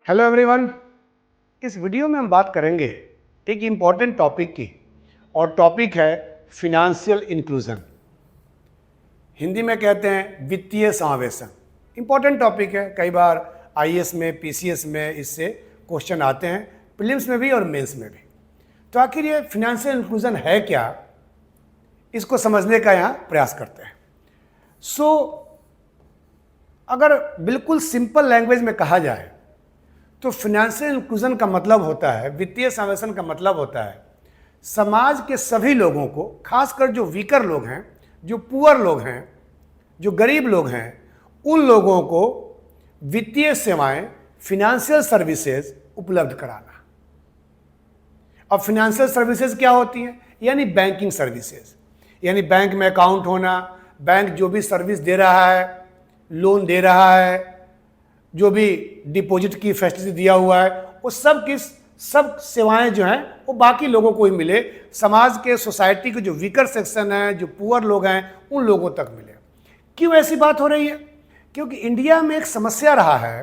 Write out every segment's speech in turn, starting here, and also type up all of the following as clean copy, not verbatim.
Hello everyone. इस video में हम बात करेंगे एक इम्पॉर्टेंट टॉपिक की, और टॉपिक है फिनेंशियल इंक्लूजन। हिंदी में कहते हैं वित्तीय समावेशन। इम्पॉर्टेंट टॉपिक है, कई बार आईएएस में, पीसीएस में इससे क्वेश्चन आते हैं, प्रीलिम्स में भी और मेंस में भी। तो आखिर ये फिनेंशियल इंक्लूजन है क्या, इसको समझने का यहाँ प्रयास करते हैं। अगर बिल्कुल सिंपल लैंग्वेज में कहा जाए तो फिनेंशियल इंक्लूजन का मतलब होता है, वित्तीय समावेशन का मतलब होता है समाज के सभी लोगों को, खासकर जो वीकर लोग हैं, जो पुअर लोग हैं, जो गरीब लोग हैं, उन लोगों को वित्तीय सेवाएं, फिनेंशियल सर्विसेज उपलब्ध कराना। अब फिनेंशियल सर्विसेज क्या होती हैं? यानी बैंकिंग सर्विसेज, यानी बैंक में अकाउंट होना, बैंक जो भी सर्विस दे रहा है, लोन दे रहा है, जो भी डिपॉजिट की फैसिलिटी दिया हुआ है, वो सब सेवाएं जो हैं वो बाकी लोगों को ही मिले, समाज के, सोसाइटी के जो वीकर सेक्शन है, जो पुअर लोग हैं, उन लोगों तक मिले। क्यों ऐसी बात हो रही है? क्योंकि इंडिया में एक समस्या रहा है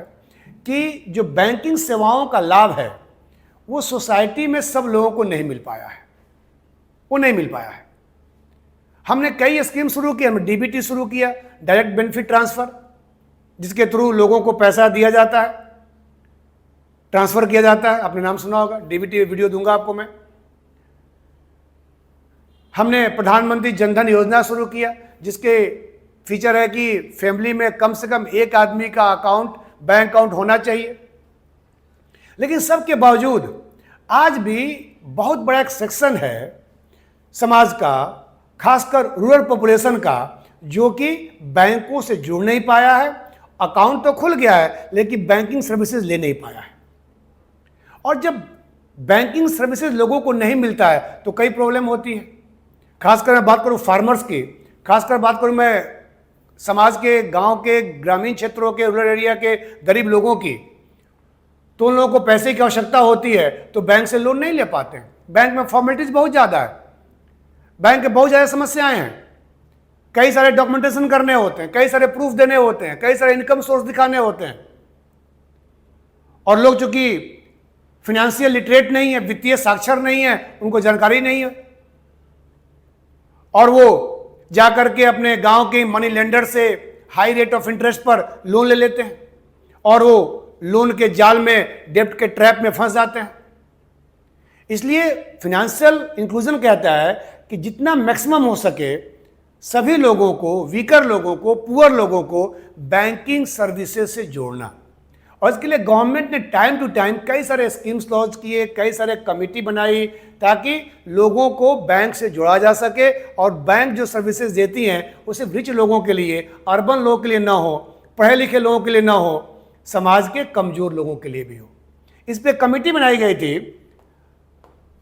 कि जो बैंकिंग सेवाओं का लाभ है वो सोसाइटी में सब लोगों को नहीं मिल पाया है, वो नहीं मिल पाया है। हमने कई स्कीम शुरू की, हमने डीबीटी शुरू किया, डायरेक्ट बेनिफिट ट्रांसफर, जिसके थ्रू लोगों को पैसा दिया जाता है, ट्रांसफर किया जाता है। आपने नाम सुना होगा, डीबीटी वीडियो दूंगा आपको मैं। हमने प्रधानमंत्री जनधन योजना शुरू किया, जिसके फीचर है कि फैमिली में कम से कम एक आदमी का अकाउंट, बैंक अकाउंट होना चाहिए। लेकिन सबके बावजूद आज भी बहुत बड़ा एक सेक्शन है समाज का, खासकर रूरल पॉपुलेशन का, जो कि बैंकों से जुड़ नहीं पाया है। अकाउंट तो खुल गया है लेकिन बैंकिंग सर्विसेज ले नहीं पाया है। और जब बैंकिंग सर्विसेज लोगों को नहीं मिलता है तो कई प्रॉब्लम होती है। खासकर मैं बात करूं फार्मर्स की, खासकर बात करूं मैं समाज के, गांव के, ग्रामीण क्षेत्रों के, रूरल एरिया के गरीब लोगों की, तो उन लोगों को पैसे की आवश्यकता होती है तो बैंक से लोन नहीं ले पाते हैं। बैंक में फॉर्मेलिटीज बहुत ज़्यादा है, बैंक के बहुत ज़्यादा समस्याएं हैं, कई सारे डॉक्यूमेंटेशन करने होते हैं, कई सारे प्रूफ देने होते हैं, कई सारे इनकम सोर्स दिखाने होते हैं। और लोग चूंकि फिनेंशियल लिटरेट नहीं है, वित्तीय साक्षर नहीं है, उनको जानकारी नहीं है, और वो जाकर के अपने गांव के मनी लेंडर से हाई रेट ऑफ इंटरेस्ट पर लोन ले लेते हैं, और वो लोन के जाल में, डेब्ट के ट्रैप में फंस जाते हैं। इसलिए फिनेंशियल इंक्लूजन कहता है कि जितना मैक्सिमम हो सके सभी लोगों को, वीकर लोगों को, पुअर लोगों को बैंकिंग सर्विसेज से जोड़ना। और इसके लिए गवर्नमेंट ने टाइम टू टाइम कई सारे स्कीम्स लॉन्च किए, कई सारे कमेटी बनाई, ताकि लोगों को बैंक से जोड़ा जा सके। और बैंक जो सर्विसेज देती हैं वो सिर्फ रिच लोगों के लिए, अर्बन लोगों के लिए ना हो, पढ़े लिखे लोगों के लिए ना हो, समाज के कमजोर लोगों के लिए भी हो। इस पर कमेटी बनाई गई थी,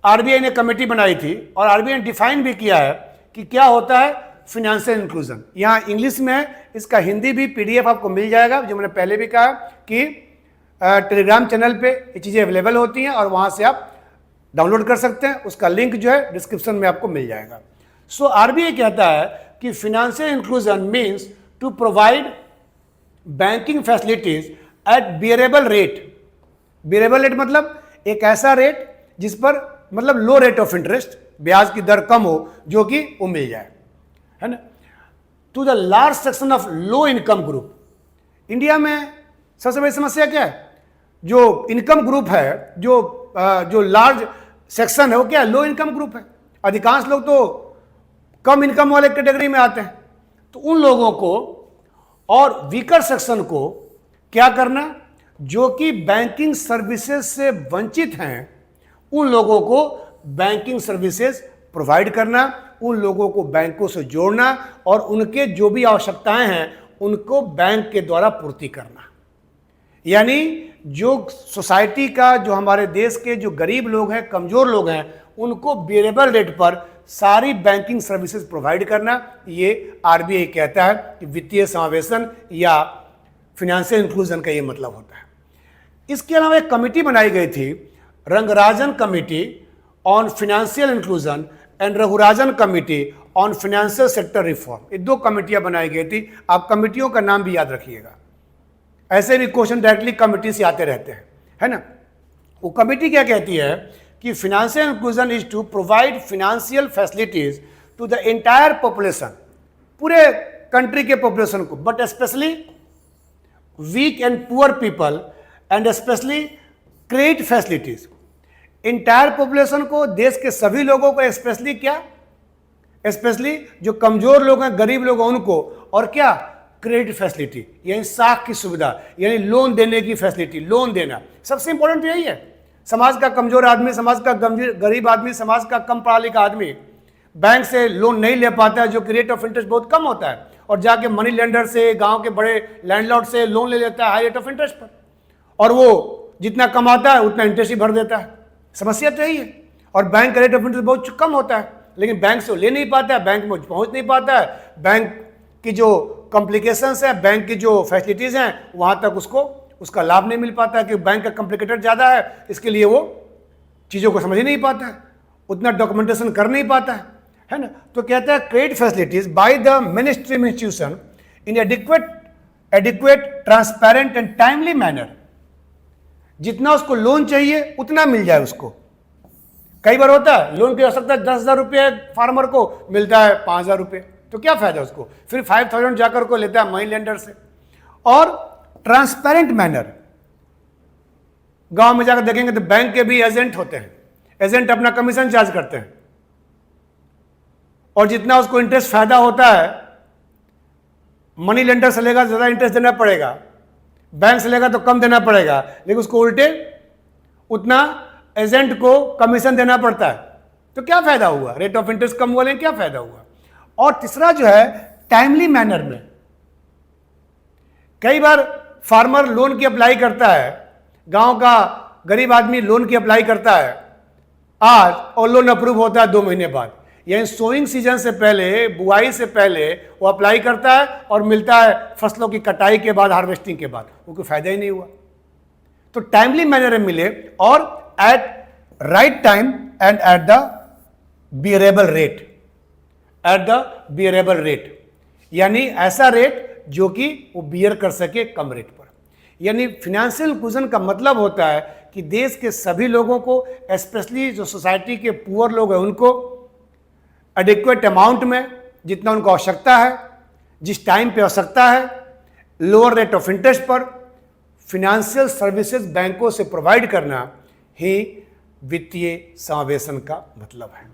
आरबीआई ने कमेटी बनाई थी, और आरबीआई ने डिफाइन भी किया है कि क्या होता है फिनेंशियल इंक्लूजन। यहाँ इंग्लिश में है, इसका हिंदी भी पीडीएफ आपको मिल जाएगा। जो मैंने पहले भी कहा कि टेलीग्राम चैनल पे ये चीज़ें अवेलेबल होती हैं और वहाँ से आप डाउनलोड कर सकते हैं। उसका लिंक जो है डिस्क्रिप्शन में आपको मिल जाएगा। सो आरबीआई कहता है कि financial inclusion means to provide banking facilities at bearable rate. Bearable rate मतलब एक ऐसा रेट जिस पर, मतलब लो रेट ऑफ इंटरेस्ट, ब्याज की दर कम हो, जो कि वो मिल जाए, है ना, to the large section of low income group. India में सबसे बड़ी समस्या क्या है? जो इनकम ग्रुप है, जो लार्ज सेक्शन है, वो क्या है? लो इनकम ग्रुप है। अधिकांश लोग तो कम इनकम वाले कैटेगरी में आते हैं। तो उन लोगों को और वीकर सेक्शन को क्या करना, जो कि बैंकिंग सर्विसेज से वंचित हैं, उन लोगों को बैंकिंग सर्विसेज प्रोवाइड करना, उन लोगों को बैंकों से जोड़ना, और उनके जो भी आवश्यकताएं हैं उनको बैंक के द्वारा पूर्ति करना। यानी जो सोसाइटी का, जो हमारे देश के जो गरीब लोग हैं, कमजोर लोग हैं, उनको वेरिएबल रेट पर सारी बैंकिंग सर्विसेज प्रोवाइड करना। ये आरबीआई कहता है कि वित्तीय समावेशन या फिनेंशियल इंक्लूजन का ये मतलब होता है। इसके अलावा एक कमेटी बनाई गई थी, Rangarajan committee on financial inclusion and Raghurajan committee on financial sector reform. ये दो कमेटियां बनाई गई थी। आप कमेटियों का नाम भी याद रखिएगा, ऐसे भी क्वेश्चन डायरेक्टली कमेटी से आते रहते हैं, है ना। वो कमेटी क्या कहती है कि financial inclusion is to provide financial facilities to the entire population, पूरे कंट्री के पॉपुलेशन को, but specially weak and poor people and specially credit facilities. Entire population को, देश के सभी लोगों को, स्पेशली क्या, स्पेशली जो कमजोर लोग हैं, गरीब लोग हैं उनको, और क्या, क्रेडिट फैसिलिटी, यानी साख की सुविधा, यानी लोन देने की फैसिलिटी, लोन देना सबसे इंपॉर्टेंट यही है। समाज का कमजोर आदमी, समाज का गरीब आदमी, समाज का कम पढ़ा लिखा आदमी बैंक से लोन नहीं ले पाता है, जो कि रेट ऑफ इंटरेस्ट बहुत कम होता है, और जाके मनी लेंडर से, गांव के बड़े लैंडलॉर्ड से लोन ले लेता है हाई रेट ऑफ इंटरेस्ट पर, और वो जितना कमाता है उतना इंटरेस्ट ही भर देता है। समस्या तो यही है। और बैंक का रेट ऑफ इंटरेस्ट बहुत कम होता है, लेकिन बैंक से ले नहीं पाता है, बैंक में पहुंच नहीं पाता है, बैंक की जो कॉम्प्लिकेशंस है, बैंक की जो फैसिलिटीज़ हैं वहाँ तक उसको उसका लाभ नहीं मिल पाता है, कि बैंक का कॉम्प्लिकेटेड ज़्यादा है, इसके लिए वो चीज़ों को समझ ही नहीं पाता है, उतना डॉक्यूमेंटेशन कर नहीं पाता है ना। तो कहता है credit facilities by the ministry institution in adequate transparent and timely manner, जितना उसको लोन चाहिए उतना मिल जाए उसको। कई बार होता है लोन की आवश्यकता 10,000 रुपये फार्मर को, मिलता है 5,000 रुपये, तो क्या फायदा उसको, फिर 5,000 जाकर को लेता है मनी लेंडर से। और ट्रांसपेरेंट मैनर, गांव में जाकर देखेंगे तो बैंक के भी एजेंट होते हैं, एजेंट अपना कमीशन चार्ज करते हैं, और जितना उसको इंटरेस्ट फायदा होता है मनी लेंडर से लेगा ज़्यादा इंटरेस्ट देना पड़ेगा, बैंक से लेगा तो कम देना पड़ेगा, लेकिन उसको उल्टे उतना एजेंट को कमीशन देना पड़ता है। तो क्या फायदा हुआ, रेट ऑफ इंटरेस्ट कम हुआ, लेकिन क्या फायदा हुआ। और तीसरा जो है टाइमली मैनर में, कई बार फार्मर लोन की अप्लाई करता है, गांव का गरीब आदमी लोन की अप्लाई करता है आज, और लोन अप्रूव होता है 2 महीने बाद, यानी सोइंग सीजन से पहले, बुआई से पहले वो अप्लाई करता है और मिलता है फसलों की कटाई के बाद, हार्वेस्टिंग के बाद, वो कोई फायदा ही नहीं हुआ। तो टाइमली मैनर में मिले और at right time and at the bearable rate, at the bearable rate, यानी ऐसा रेट जो कि वो बियर कर सके कम रेट पर। यानी फिनेंशियल इंक्लूजन का मतलब होता है कि देश के सभी लोगों को, स्पेशली जो सोसाइटी के पुअर लोग हैं उनको, एडिक्वेट अमाउंट में, जितना उनको आवश्यकता है, जिस टाइम पे आवश्यकता है, लोअर रेट ऑफ इंटरेस्ट पर फिनेंशियल सर्विसेज बैंकों से प्रोवाइड करना ही वित्तीय समावेशन का मतलब है।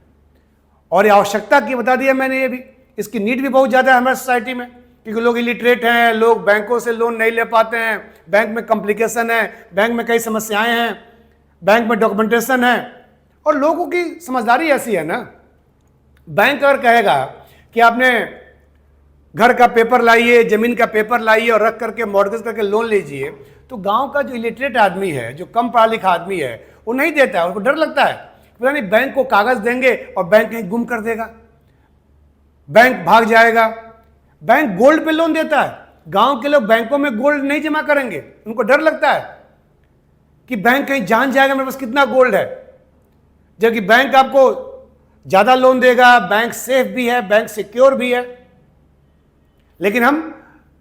और ये आवश्यकता की बता दिया मैंने, ये भी, इसकी नीड भी बहुत ज़्यादा है हमारे सोसाइटी में, क्योंकि लोग इलिटरेट हैं, लोग बैंकों से लोन नहीं ले पाते हैं, बैंक में कॉम्प्लिकेशन है, बैंक में कई समस्याएं हैं, बैंक में डॉक्यूमेंटेशन है, और लोगों की समझदारी ऐसी है ना, बैंक अगर कहेगा कि आपने घर का पेपर लाइए, जमीन का पेपर लाइए और रख करके मॉर्गेज करके लोन लीजिए, तो गांव का जो इलिटरेट आदमी है, जो कम पढ़ा लिखा आदमी है, वो नहीं देता है, उसको डर लगता है, पता नहीं बैंक को कागज देंगे और बैंक कहीं गुम कर देगा, बैंक भाग जाएगा। बैंक गोल्ड पे लोन देता है, गांव के लोग बैंकों में गोल्ड नहीं जमा करेंगे, उनको डर लगता है कि बैंक कहीं जान जाएगा मेरे पास कितना गोल्ड है, जबकि बैंक आपको ज़्यादा लोन देगा, बैंक सेफ भी है, बैंक सिक्योर भी है। लेकिन हम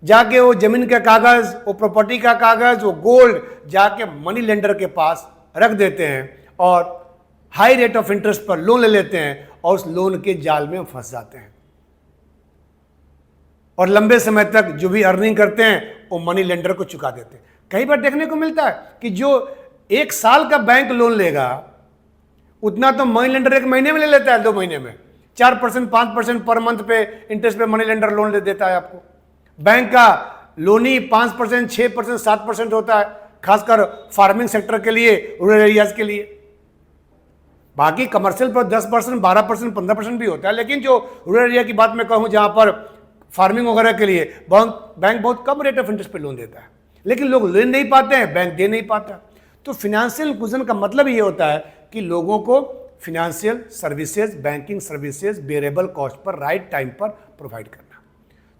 जाके वो जमीन का कागज़, वो प्रॉपर्टी का कागज़, वो गोल्ड जाके मनी लेंडर के पास रख देते हैं और हाई रेट ऑफ इंटरेस्ट पर लोन ले लेते हैं, और उस लोन के जाल में फंस जाते हैं, और लंबे समय तक जो भी अर्निंग करते हैं वो मनी लेंडर को चुका देते हैं। कई बार देखने को मिलता है कि जो 1 साल का बैंक लोन लेगा उतना तो मनी लेंडर 1 महीने में ले लेता है, 2 महीने में 4% 5% पर मंथ पे इंटरेस्ट पे मनी लेंडर लोन ले देता है आपको। बैंक का लोन ही 5%, 6%, 7% होता है, खासकर फार्मिंग सेक्टर के लिए, रूरल एरियाज के लिए। बाकी कमर्शियल पर 10%, 12%, 15% भी होता है, लेकिन जो रूरल एरिया की बात मैं कहूँ, जहाँ पर फार्मिंग वगैरह के लिए बैंक बहुत कम रेट ऑफ इंटरेस्ट पे लोन देता है, लेकिन लोग ले नहीं पाते हैं, बैंक दे नहीं पाता। तो फिनेंशियल इंक्लूजन का मतलब ये होता है कि लोगों को financial services, banking services बेरेबल cost per, right time पर प्रोवाइड करना।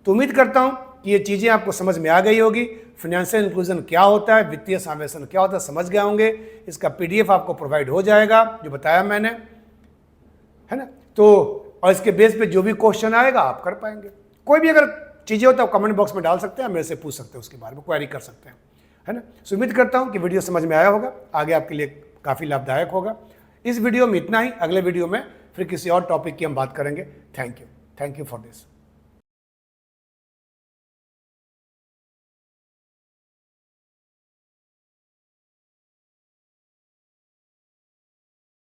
तो उम्मीद करता हूँ कि ये चीज़ें आपको समझ में आ गई होगी। फिनेंशियल इंक्लूजन क्या होता है, वित्तीय समावेशन क्या होता है, समझ गए होंगे। इसका PDF आपको प्रोवाइड हो जाएगा, जो बताया मैंने, है ना। तो और इसके बेस पे जो भी क्वेश्चन आएगा आप कर पाएंगे। कोई भी अगर चीज़ें हो तो आप कमेंट बॉक्स में डाल सकते हैं, मेरे से पूछ सकते हैं, उसके बारे में क्वेरी कर सकते हैं। है ना। सो उम्मीद करता हूँ कि वीडियो समझ में आया होगा, आगे आपके लिए काफ़ी लाभदायक होगा। इस वीडियो में इतना ही, अगले वीडियो में फिर किसी और टॉपिक की हम बात करेंगे। Thank you for this.